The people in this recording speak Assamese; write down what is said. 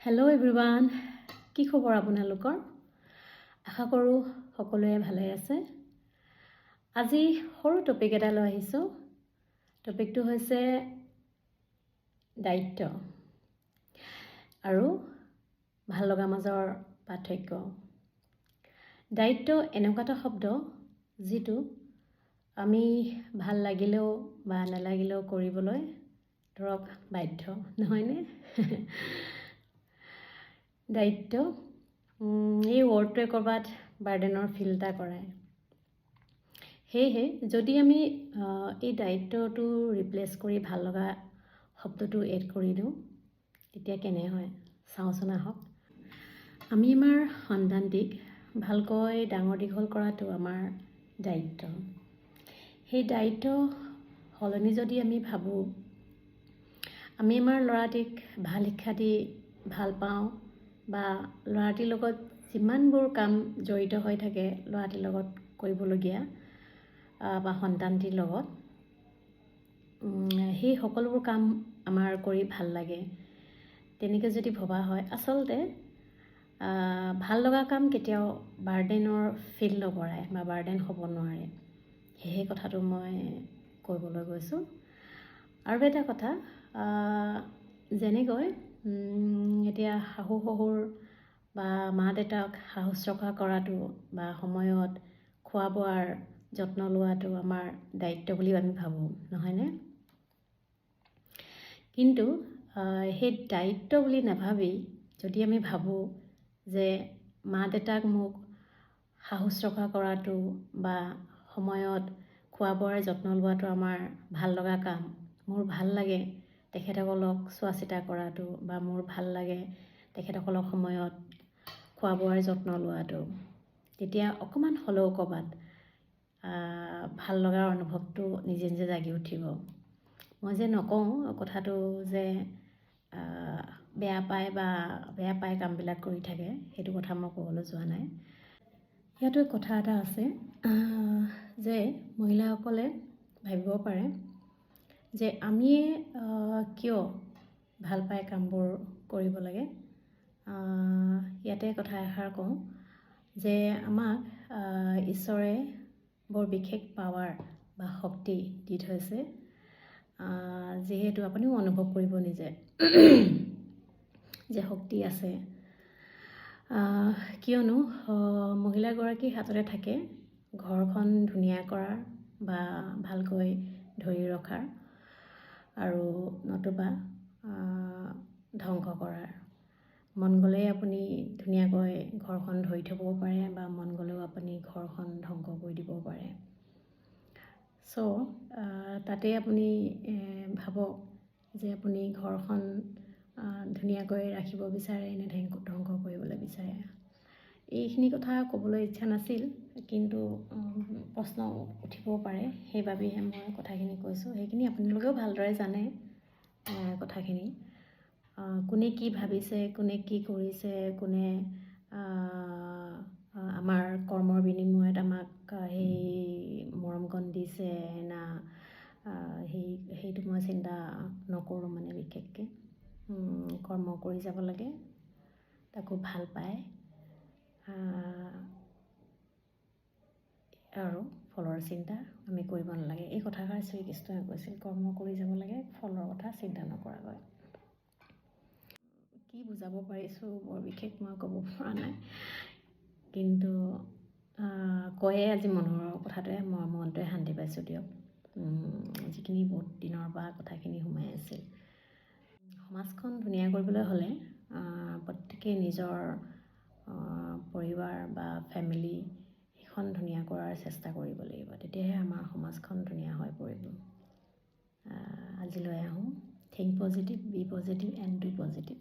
হেল্ল' এভৰিৱান, কি খবৰ আপোনালোকৰ? আশা কৰোঁ সকলোৱে ভালে আছে। আজি সৰু টপিক এটা লৈ আহিছোঁ। টপিকটো হৈছে দায়িত্ব আৰু ভাল লগা মাজৰ পাৰ্থক্য। দায়িত্ব এনেকুৱা এটা শব্দ যিটো আমি ভাল লাগিলেও বা নালাগিলেও কৰিবলৈ ধৰক বাধ্য, নহয়নে? দায়িত্ব এই ৱৰ্ডটোৱে ক'ৰবাত বাৰ্ডেনৰ ফিল এটা কৰায়। সেয়েহে যদি আমি এই দায়িত্বটো ৰিপ্লেচ কৰি ভাল লগা শব্দটো এড কৰি দিওঁ তেতিয়া কেনে হয় চাওঁচোন আহক। আমি আমাৰ সন্তানটিক ভালকৈ ডাঙৰ দীঘল কৰাটো আমাৰ দায়িত্ব। সেই দায়িত্ব সলনি যদি আমি ভাবোঁ আমি আমাৰ ল'ৰাটিক ভাল শিক্ষা দি ভাল পাওঁ বা ল'ৰাটিৰ লগত যিমানবোৰ কাম জড়িত হৈ থাকে ল'ৰাটিৰ লগত কৰিবলগীয়া বা সন্তানটিৰ লগত সেই সকলোবোৰ কাম আমাৰ কৰি ভাল লাগে, তেনেকৈ যদি ভবা হয় আচলতে ভাল লগা কাম কেতিয়াও বাৰ্ডেনৰ ফিল নকৰায় বা বাৰ্ডেন হ'ব নোৱাৰে। সেই কথাটো মই ক'বলৈ গৈছোঁ। আৰু এটা কথা, যেনেকৈ এতিয়া শাহু শহুৰ বা মা দেউতাক শাহু শুশ্ৰূষা কৰাটো বা সময়ত খোৱা বোৱাৰ যত্ন লোৱাটো আমাৰ দায়িত্ব বুলি আমি ভাবোঁ, নহয়নে? কিন্তু সেই দায়িত্ব বুলি নাভাবি যদি আমি ভাবোঁ যে মা দেউতাক মোক শাহু শুশ্ৰূষা কৰাটো বা সময়ত খোৱা বোৱাৰ যত্ন লোৱাটো আমাৰ ভাল লগা কাম, মোৰ ভাল লাগে তেখেতসকলক চোৱা চিতা কৰাটো বা মোৰ ভাল লাগে তেখেতসকলক সময়ত খোৱা বোৱাৰ যত্ন লোৱাটো, তেতিয়া অকণমান হ'লেও ক'ৰবাত ভাল লগাৰ অনুভৱটো নিজে নিজে জাগি উঠিব। মই যে নকওঁ কথাটো যে বেয়া পায় কামবিলাক কৰি থাকে, সেইটো কথা মই ক'বলৈ যোৱা নাই। ইয়াতো কথা এটা আছে যে মহিলাসকলে ভাবিব পাৰে যে আমিয়ে কিয় ভাল পাই কামবোৰ কৰিব লাগে। ইয়াতে কথা এষাৰ কওঁ যে আমাক ঈশ্বৰে বৰ বিশেষ পাৱাৰ বা শক্তি দি থৈছে, যিহেতু আপুনিও অনুভৱ কৰিব নিজে যে শক্তি আছে। কিয়নো মহিলাগৰাকীৰ হাততে থাকে ঘৰখন ধুনীয়া কৰাৰ বা ভালকৈ ধৰি ৰখাৰ আৰু নতুবা ধ্বংস কৰাৰ। মন গ'লেই আপুনি ধুনীয়াকৈ ঘৰখন ধৰি থ'বও পাৰে বা মন গ'লেও আপুনি ঘৰখন ধ্বংস কৰি দিবও পাৰে। তাতে আপুনি ভাবক যে আপুনি ঘৰখন ধুনীয়াকৈ ৰাখিব বিচাৰে নে ধ্বংস কৰিবলৈ বিচাৰে। এইখিনি কথা ক'বলৈ ইচ্ছা নাছিল, কিন্তু প্ৰশ্ন উঠিবও পাৰে, সেইবাবেহে মই কথাখিনি কৈছোঁ। সেইখিনি আপোনালোকেও ভালদৰে জানে কথাখিনি। কোনে কি ভাবিছে, কোনে কি কৰিছে, কোনে আমাৰ কৰ্মৰ বিনিময়ত আমাক সেই মৰমকণ দিছে না সেইটো মই চিন্তা নকৰোঁ। মানে বিশেষকৈ কৰ্ম কৰি যাব লাগে, তাকো ভাল পায় আৰু ফলৰ চিন্তা আমি কৰিব নালাগে। এই কথাষাৰ শ্ৰীকৃষ্ণই কৈছিল, কৰ্ম কৰি যাব লাগে, ফলৰ কথা চিন্তা নকৰাকৈ। কি বুজাব পাৰিছোঁ বৰ বিশেষ মই ক'ব পৰা নাই, কিন্তু কয়ে আজি মনৰ কথাটোৱে মই মনটোৱে শান্তি পাইছোঁ দিয়ক, যিখিনি বহুত দিনৰ পৰা কথাখিনি সোমাই আছিল। সমাজখন ধুনীয়া কৰিবলৈ হ'লে প্ৰত্যেকেই নিজৰ পৰিবাৰ বা ফেমিলি সেইখন ধুনীয়া কৰাৰ চেষ্টা কৰিব লাগিব, তেতিয়াহে আমাৰ সমাজখন ধুনীয়া হৈ পৰিব। আজিলৈ আহোঁ। Think positive, be positive and do positive.